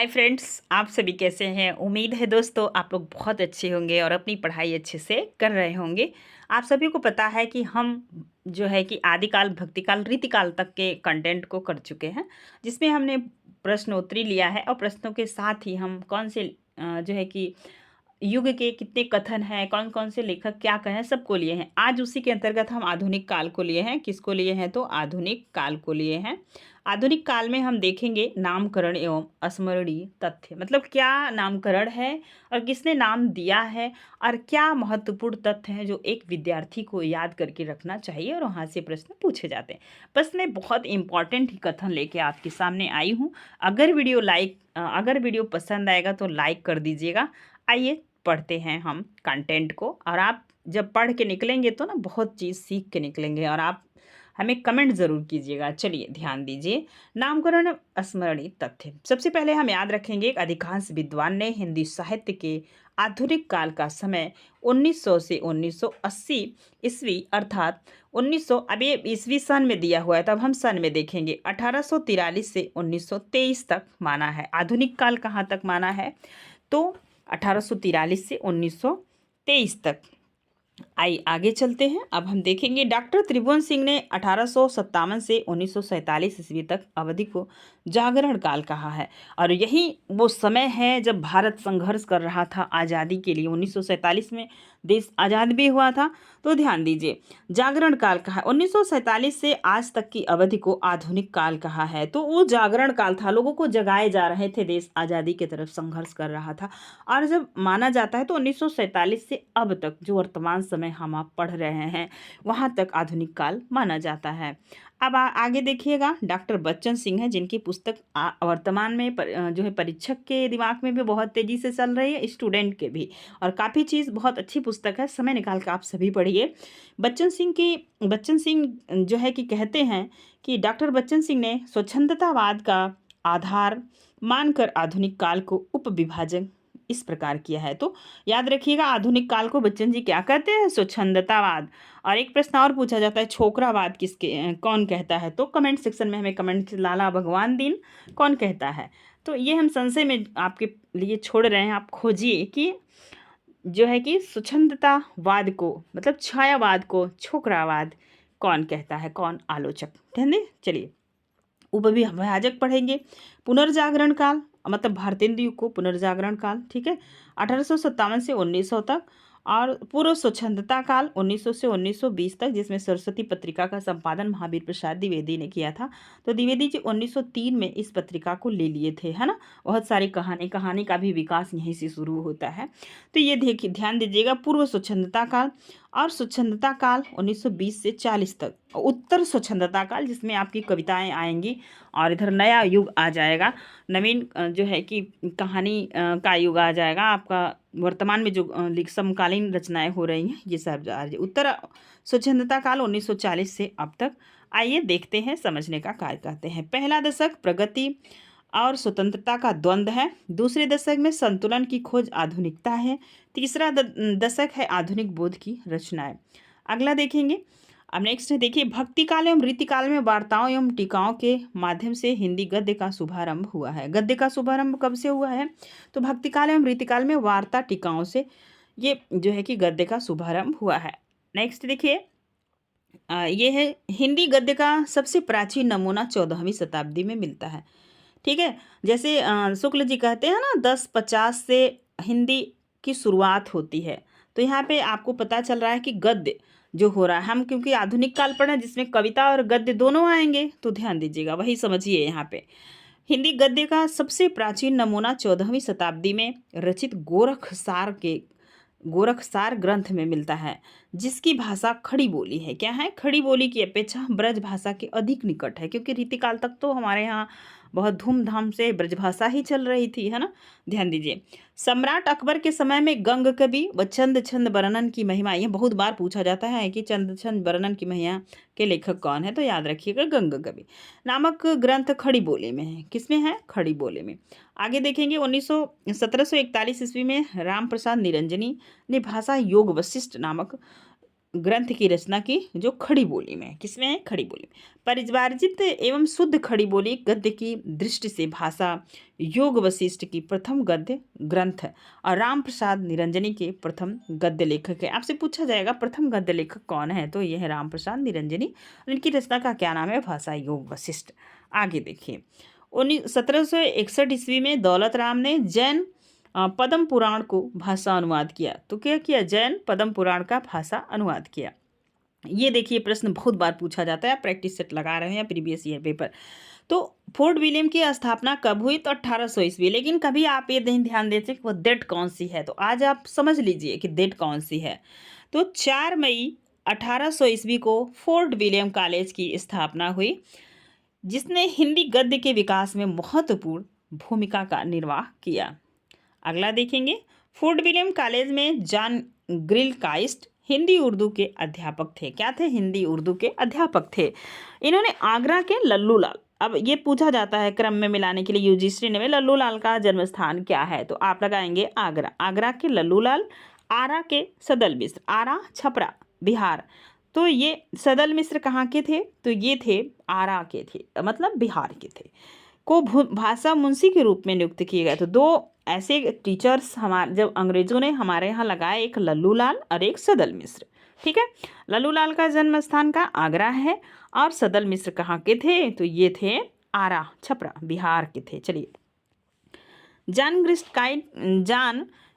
Hi friends, आप सभी कैसे हैं। उम्मीद है दोस्तों आप लोग बहुत अच्छे होंगे और अपनी पढ़ाई अच्छे से कर रहे होंगे। आप सभी को पता है कि हम जो है कि आदिकाल भक्तिकाल रीतिकाल तक के कंटेंट को कर चुके हैं, जिसमें हमने प्रश्नोत्तरी लिया है और प्रश्नों के साथ ही हम कौन से जो है कि युग के कितने कथन हैं, कौन कौन से लेखक क्या कहें, सबको लिए हैं। आज उसी के अंतर्गत हम आधुनिक काल को लिए हैं। किसको लिए हैं? तो आधुनिक काल को लिए हैं। आधुनिक काल में हम देखेंगे नामकरण एवं स्मरणीय तथ्य, मतलब क्या नामकरण है और किसने नाम दिया है और क्या महत्वपूर्ण तथ्य हैं जो एक विद्यार्थी को याद करके रखना चाहिए और वहाँ से प्रश्न पूछे जाते हैं। बस मैं बहुत इंपॉर्टेंट ही कथन लेके आपके सामने आई हूँ। अगर वीडियो पसंद आएगा तो लाइक कर दीजिएगा। आइए पढ़ते हैं हम कंटेंट को, और आप जब पढ़ के निकलेंगे तो ना बहुत चीज़ सीख के निकलेंगे, और आप हमें कमेंट ज़रूर कीजिएगा। चलिए ध्यान दीजिए। नामकरण स्मरणीय तथ्य, सबसे पहले हम याद रखेंगे एक अधिकांश विद्वान ने हिंदी साहित्य के आधुनिक काल का समय 1900 से 1980 ईस्वी अर्थात 1900, अब ये ईस्वी सन में दिया हुआ है तब हम सन में देखेंगे, 1843 से 1923 तक माना है। आधुनिक काल कहाँ तक माना है? तो 1843 से 1923 तक। आइए आगे चलते हैं। अब हम देखेंगे डॉक्टर त्रिभुवन सिंह ने 1857 से 1947 ईस्वी तक अवधि को जागरण काल कहा है, और यही वो समय है जब भारत संघर्ष कर रहा था आज़ादी के लिए। 1947 में देश आज़ाद भी हुआ था। तो ध्यान दीजिए, जागरण काल कहा है। 1947 से आज तक की अवधि को आधुनिक काल कहा है। तो वो जागरण काल था, लोगों को जगाए जा रहे थे, देश आज़ादी की तरफ संघर्ष कर रहा था। और जब माना जाता है तो 1947 से अब तक जो वर्तमान समय हम आप पढ़ रहे हैं वहाँ तक आधुनिक काल माना जाता है। अब आगे देखिएगा, डॉक्टर बच्चन सिंह है जिनकी पुस्तक वर्तमान में जो है परीक्षक के दिमाग में भी बहुत तेज़ी से चल रही है, स्टूडेंट के भी, और काफ़ी चीज़ बहुत अच्छी पुस्तक है। समय निकाल कर आप सभी पढ़िए। बच्चन सिंह जो है कि कहते हैं कि डॉक्टर बच्चन सिंह ने स्वच्छंदतावाद का आधार मानकर आधुनिक काल को उपविभाजन इस प्रकार किया है। तो याद रखिएगा, आधुनिक काल को बच्चन जी क्या कहते हैं? स्वच्छंदतावाद। और एक प्रश्न और पूछा जाता है, छोकरावाद कौन कहता है? तो कमेंट सेक्शन में हमें कमेंट, लाला भगवान दीन कौन कहता है? तो ये हम संशय में आपके लिए छोड़ रहे हैं, आप खोजिए कि जो है कि स्वच्छंदतावाद को मतलब छायावाद को छोकरावाद कौन कहता है, कौन आलोचक? ध्यान दें। चलिए उपविभाजक पढ़ेंगे। पुनर्जागरण काल मतलब भारतेंदु युग को पुनर्जागरण काल, ठीक है, 1857 से 1900 तक। और पूर्व स्वच्छंदता काल 1900 से 1920 तक, जिसमें सरस्वती पत्रिका का संपादन महावीर प्रसाद द्विवेदी ने किया था। तो द्विवेदी जी 1903 में इस पत्रिका को ले लिए थे, है ना। बहुत सारी कहानी का भी विकास यहीं से शुरू होता है। तो ये देखिए, ध्यान दीजिएगा, पूर्व स्वच्छंदता काल और स्वच्छंदता काल 1920 से 40 तक। उत्तर स्वच्छंदता काल जिसमें आपकी कविताएं आएंगी, और इधर नया युग आ जाएगा, नवीन जो है कि कहानी का युग आ जाएगा आपका। वर्तमान में जो समकालीन रचनाएं हो रही हैं ये सब आ रही है। उत्तर स्वच्छंदता काल 1940 से अब तक। आइए देखते हैं, समझने का कार्य करते हैं। पहला दशक प्रगति और स्वतंत्रता का द्वंद्व है। दूसरे दशक में संतुलन की खोज आधुनिकता है। तीसरा दशक है आधुनिक बोध की रचनाएं। अगला देखेंगे। अब नेक्स्ट है, देखिए, भक्ति काल एवं रीतिकाल में वार्ताओं एवं टीकाओं के माध्यम से हिंदी गद्य का शुभारंभ हुआ है। गद्य का शुभारंभ कब से हुआ है? तो भक्ति काल एवं रीतिकाल में वार्ता टीकाओं से ये जो है कि गद्य का शुभारंभ हुआ है। नेक्स्ट देखिए, ये है हिंदी गद्य का सबसे प्राचीन नमूना 14वीं शताब्दी में मिलता है। ठीक है, जैसे शुक्ल जी कहते हैं ना 1050 से हिंदी की शुरुआत होती है। तो यहाँ पे आपको पता चल रहा है कि गद्य जो हो रहा है, हम क्योंकि आधुनिक काल पढ़े जिसमें कविता और गद्य दोनों आएंगे, तो ध्यान दीजिएगा, वही समझिए। यहाँ पे हिंदी गद्य का सबसे प्राचीन नमूना 14वीं शताब्दी में रचित गोरखसार ग्रंथ में मिलता है, जिसकी भाषा खड़ी बोली है। क्या है? खड़ी बोली की अपेक्षा ब्रज भाषा के अधिक निकट है, क्योंकि रीतिकाल तक तो हमारे यहाँ बहुत धूमधाम से ब्रजभाषा ही चल रही थी, है ना। ध्यान दीजिए, सम्राट अकबर के समय में गंग कवि व चंद छंद वर्णन की महिमा, ये बहुत बार पूछा जाता है कि चंद छंद वर्णन की महिमा के लेखक कौन है? तो याद रखिएगा, गंग कवि नामक ग्रंथ खड़ी बोली में है। किसमें है? खड़ी बोली में। आगे देखेंगे, 1741 ईस्वी में राम प्रसाद निरंजनी ने भाषा योग वशिष्ठ नामक ग्रंथ की रचना की जो खड़ी बोली में है। किसमें है? खड़ी बोली में। परिवारजित एवं शुद्ध खड़ी बोली गद्य की दृष्टि से भाषा योग वशिष्ठ की प्रथम गद्य ग्रंथ और राम प्रसाद निरंजनी के प्रथम गद्य लेखक है। आपसे पूछा जाएगा प्रथम गद्य लेखक कौन है, तो यह है राम प्रसाद निरंजनी और इनकी रचना का क्या नाम है? भाषा योग वशिष्ठ। आगे देखिए 1761 ईस्वी में दौलत राम ने जैन पद्म पुराण को भाषा अनुवाद किया। तो क्या किया? जैन पद्म पुराण का भाषा अनुवाद किया। ये देखिए प्रश्न बहुत बार पूछा जाता है, प्रैक्टिस सेट लगा रहे हैं प्रीवियस ईयर पेपर। तो फोर्ट विलियम की स्थापना कब हुई? तो 1800 ईस्वी। लेकिन कभी आप ये नहीं ध्यान देते कि वो डेट कौन सी है, तो आज आप समझ लीजिए कि डेट कौन सी है। तो 4 मई 1800 ईस्वी को फोर्ट विलियम कॉलेज की स्थापना हुई, जिसने हिंदी गद्य के विकास में महत्वपूर्ण भूमिका का निर्वाह किया। अगला देखेंगे, फोर्ट विलियम कॉलेज में जॉन ग्रिलकाइस्ट हिंदी उर्दू के अध्यापक थे। क्या थे? हिंदी उर्दू के अध्यापक थे। इन्होंने आगरा के लल्लू लाल, अब ये पूछा जाता है क्रम में मिलाने के लिए यूजीसी ने, लल्लू लाल का जन्म स्थान क्या है? तो आप लगाएंगे आगरा। आगरा के लल्लू लाल, आरा के सदल मिश्र, आरा छपरा बिहार। तो ये सदल मिश्र कहाँ के थे? तो ये थे आरा के थे, मतलब बिहार के थे। को भाषा मुंशी के रूप में नियुक्त किए गए। तो दो ऐसे टीचर्स हमारे जब अंग्रेजों ने हमारे यहाँ लगाए, एक लल्लू लाल और एक सदल मिश्र। ठीक है, लल्लू लाल का जन्म स्थान का आगरा है और सदल मिश्र कहाँ के थे? तो ये थे आरा छपरा बिहार के थे। चलिए, जॉन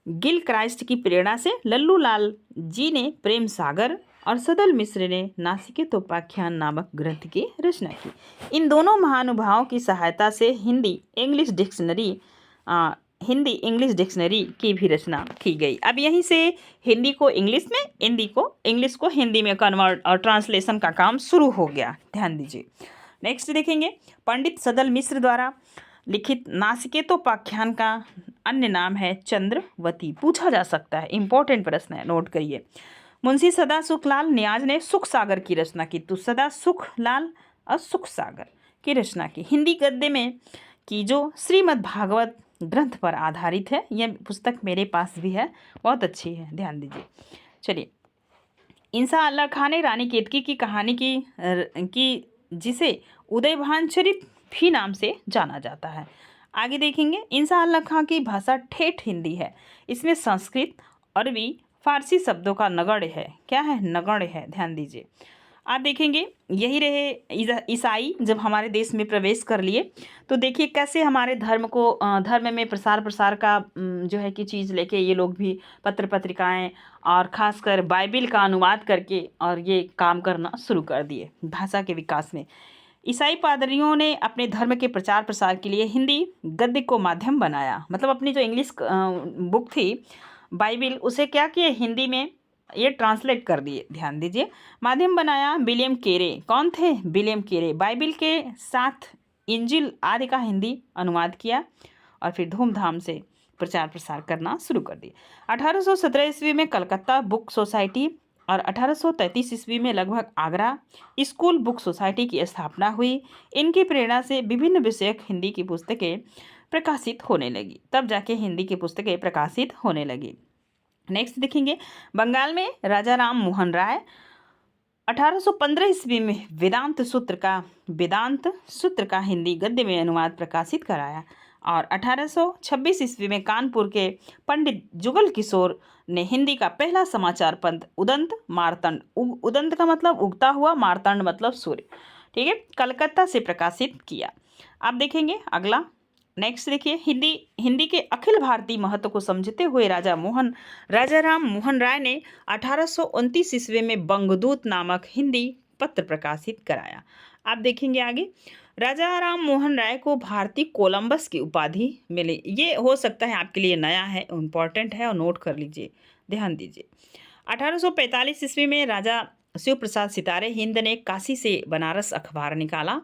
गिल क्राइस्ट की प्रेरणा से लल्लू लाल जी ने प्रेम सागर और सदल मिश्र ने नासिकेतोपाख्यान नामक ग्रंथ की रचना की। इन दोनों महानुभावों की सहायता से हिंदी इंग्लिश डिक्शनरी की भी रचना की गई। अब यहीं से हिंदी को इंग्लिश में, इंग्लिश को हिंदी में कन्वर्ट और ट्रांसलेशन का काम शुरू हो गया। ध्यान दीजिए। नेक्स्ट देखेंगे, पंडित सदल मिश्र द्वारा लिखित नासिकेतोपाख्यान का अन्य नाम है चंद्रवती। पूछा जा सकता है, इंपॉर्टेंट प्रश्न है, नोट करिए। मुंशी सदा सुखलाल नियाज ने सुख सागर की रचना की। तो सदा सुख लाल और सुख सागर की रचना की। हिंदी गद्य में की जो श्रीमद् भागवत ग्रंथ पर आधारित है। यह पुस्तक मेरे पास भी है, बहुत अच्छी है, ध्यान दीजिए। चलिए, इंसा अल्लाह खां ने रानी केतकी की कहानी की जिसे उदयभान चरित भी नाम से जाना जाता है। आगे देखेंगे, इंसा अल्लाह खां की भाषा ठेठ हिंदी है। इसमें संस्कृत, अरबी, फारसी शब्दों का नगण्य है। क्या है? नगण्य है, ध्यान दीजिए। आप देखेंगे, यही रहे ईसाई जब हमारे देश में प्रवेश कर लिए, तो देखिए कैसे हमारे धर्म में प्रसार का जो है कि चीज़ लेके ये लोग भी पत्र पत्रिकाएं और ख़ासकर बाइबिल का अनुवाद करके और ये काम करना शुरू कर दिए भाषा के विकास में। ईसाई पादरियों ने अपने धर्म के प्रचार प्रसार के लिए हिंदी गद्य को माध्यम बनाया। मतलब अपनी जो इंग्लिश बुक थी बाइबिल, उसे क्या किए? हिंदी में ये ट्रांसलेट कर दिए। ध्यान दीजिए, माध्यम बनाया। विलियम केरे कौन थे? विलियम केरे बाइबिल के साथ इंजिल आदि का हिंदी अनुवाद किया और फिर धूमधाम से प्रचार प्रसार करना शुरू कर दिया। 1817 ईस्वी में कलकत्ता बुक सोसाइटी और 1833 ईस्वी में लगभग आगरा स्कूल बुक सोसाइटी की स्थापना हुई। इनकी प्रेरणा से विभिन्न विषयक हिंदी की पुस्तकें प्रकाशित होने लगी। तब जाके हिंदी की पुस्तकें प्रकाशित होने लगी। नेक्स्ट देखेंगे, बंगाल में राजा राम मोहन राय 1815 ईस्वी में वेदांत सूत्र का हिंदी गद्य में अनुवाद प्रकाशित कराया और 1826 ईस्वी में कानपुर के पंडित जुगल किशोर ने हिंदी का पहला समाचार पत्र उदंत का मतलब उगता हुआ, मार्तंड मतलब सूर्य, ठीक है, कलकत्ता से प्रकाशित किया। आप देखेंगे अगला। नेक्स्ट देखिए, हिंदी के अखिल भारतीय महत्व को समझते हुए राजा राम मोहन राय ने 1829 ईस्वी में बंगदूत नामक हिंदी पत्र प्रकाशित कराया। आप देखेंगे आगे, राजा राम मोहन राय को भारतीय कोलंबस की उपाधि मिली। ये हो सकता है आपके लिए नया है, इम्पॉर्टेंट है और नोट कर लीजिए, ध्यान दीजिए। 1845 ईस्वी में राजा शिव प्रसाद सितारे हिंद ने काशी से बनारस अखबार निकाला।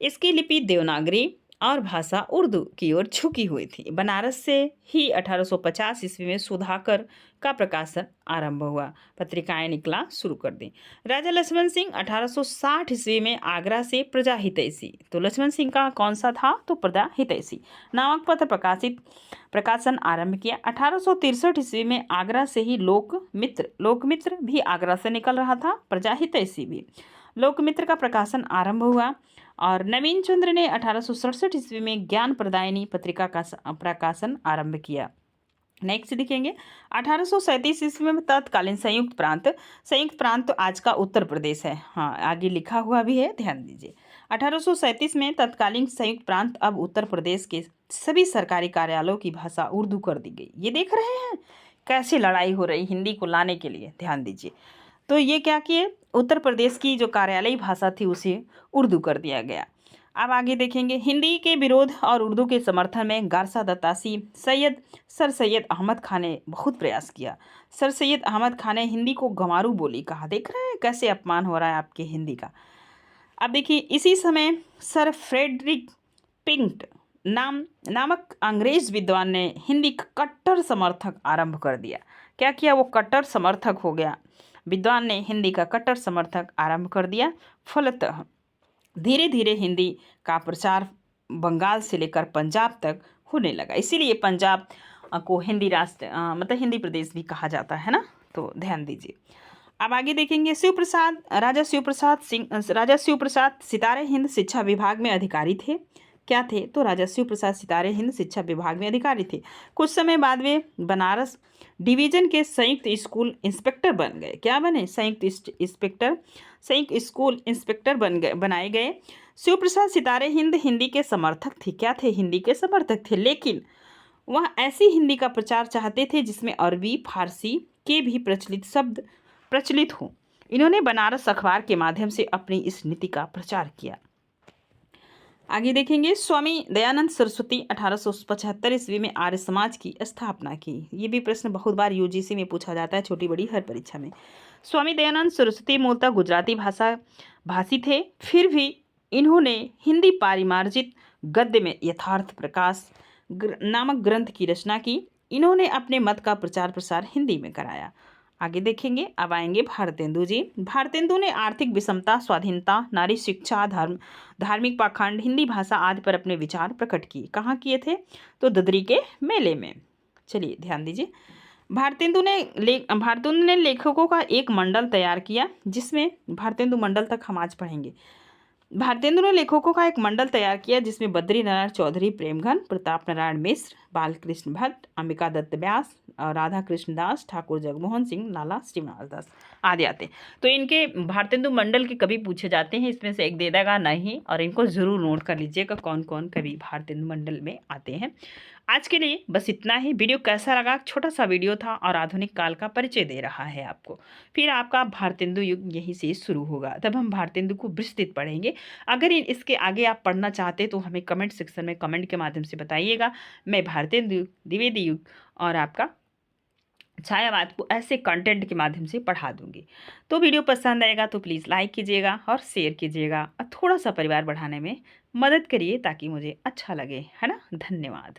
इसकी लिपि देवनागरी और भाषा उर्दू की ओर झुकी हुई थी। बनारस से ही 1850 ईस्वी में सुधाकर का प्रकाशन आरंभ हुआ, पत्रिकाएं निकला शुरू कर दी। राजा लक्ष्मण सिंह 1860 ईस्वी में आगरा से प्रजा हितैषी, तो लक्ष्मण सिंह का कौन सा था, तो प्रजा हितैषी नामक पत्र प्रकाशन आरंभ किया। 1863 ईस्वी में आगरा से ही लोकमित्र भी आगरा से निकल रहा था, प्रजा हितैषी भी। लोकमित्र का प्रकाशन आरंभ हुआ और नवीन चंद्र ने 1867 ईस्वी में ज्ञान प्रदायिनी पत्रिका का प्रकाशन आरंभ किया। नेक्स्ट देखेंगे 1837 ईस्वी में तत्कालीन संयुक्त प्रांत तो आज का उत्तर प्रदेश है, हाँ आगे लिखा हुआ भी है, ध्यान दीजिए। 1837 में तत्कालीन संयुक्त प्रांत अब उत्तर प्रदेश के सभी सरकारी कार्यालयों की भाषा उर्दू कर दी गई। ये देख रहे हैं कैसे लड़ाई हो रही हिंदी को लाने के लिए, ध्यान दीजिए। तो ये क्या किए, उत्तर प्रदेश की जो कार्यालयी भाषा थी उसे उर्दू कर दिया गया। अब आगे देखेंगे हिंदी के विरोध और उर्दू के समर्थन में गारसा दत्तासी सर सैयद अहमद खान ने बहुत प्रयास किया। सर सैयद अहमद खान ने हिंदी को गंवारू बोली कहा। देख रहे हैं कैसे अपमान हो रहा है आपके हिंदी का। अब देखिए इसी समय सर फ्रेडरिक पिंट नामक अंग्रेज विद्वान ने हिंदी का कट्टर समर्थक आरंभ कर दिया। क्या किया, वो कट्टर समर्थक हो गया। विद्वान ने हिंदी का कट्टर समर्थक आरंभ कर दिया। फलतः धीरे धीरे हिंदी का प्रचार बंगाल से लेकर पंजाब तक होने लगा। इसीलिए पंजाब को हिंदी राष्ट्र मतलब हिंदी प्रदेश भी कहा जाता है ना, तो ध्यान दीजिए। अब आगे देखेंगे राजा शिव प्रसाद सितारे हिंद शिक्षा विभाग में अधिकारी थे। क्या थे, तो राजा शिव प्रसाद सितारे हिंद शिक्षा विभाग में अधिकारी थे। कुछ समय बाद वे बनारस डिवीजन के संयुक्त स्कूल इंस्पेक्टर बन गए। क्या बने, संयुक्त स्कूल इंस्पेक्टर बनाए गए। शिव प्रसाद सितारे हिंदी के समर्थक थे। क्या थे, हिंदी के समर्थक थे, लेकिन वह ऐसी हिंदी का प्रचार चाहते थे जिसमें अरबी फारसी के भी प्रचलित हो। इन्होंने बनारस अखबार के माध्यम से अपनी इस नीति का प्रचार किया। आगे देखेंगे स्वामी दयानंद सरस्वती 1875 ईस्वी में आर्य समाज की स्थापना की। ये भी प्रश्न बहुत बार यूजीसी में पूछा जाता है, छोटी बड़ी हर परीक्षा में। स्वामी दयानंद सरस्वती मूलतः गुजराती भाषी थे, फिर भी इन्होंने हिंदी पारिमार्जित गद्य में यथार्थ प्रकाश नामक ग्रंथ की रचना की। इन्होंने अपने मत का प्रचार प्रसार हिंदी में कराया। आगे देखेंगे, अब आएंगे भारतेंदु जी। भारतेंदु ने आर्थिक विषमता, स्वाधीनता, नारी शिक्षा, धार्मिक पाखंड, हिंदी भाषा आदि पर अपने विचार प्रकट किए। कहाँ किए थे, तो ददरी के मेले में। चलिए ध्यान दीजिए। भारतेंदु ने लेखकों का एक मंडल तैयार किया, जिसमें भारतेंदु मंडल तक हम आज पढ़ेंगे। भारतेंदु ने लेखकों का एक मंडल तैयार किया जिसमें बद्री नारायण चौधरी, प्रेमघन, प्रताप नारायण मिश्र, बालकृष्ण भट्ट, अंबिका दत्त व्यास, राधा कृष्ण दास, ठाकुर जगमोहन सिंह, लाला श्रीनिवास दास आदि आते। तो इनके भारतेंदु मंडल के कवि पूछे जाते हैं, इसमें से एक दे देगा नहीं, और इनको जरूर नोट कर लीजिएगा कौन कौन कवि भारतेंदु मंडल में आते हैं। आज के लिए बस इतना ही। वीडियो कैसा लगा, छोटा सा वीडियो था और आधुनिक काल का परिचय दे रहा है आपको। फिर आपका भारतेंदु युग यहीं से शुरू होगा, तब हम भारतेंदु को विस्तृत पढ़ेंगे। अगर इसके आगे आप पढ़ना चाहते तो हमें कमेंट सेक्शन में कमेंट के माध्यम से बताइएगा। मैं भारतेंदु द्विवेदी युग और आपका छायावाद को ऐसे कंटेंट के माध्यम से पढ़ा दूंगी। तो वीडियो पसंद आएगा तो प्लीज़ लाइक कीजिएगा और शेयर कीजिएगा और थोड़ा सा परिवार बढ़ाने में मदद करिए ताकि मुझे अच्छा लगे, है ना। धन्यवाद।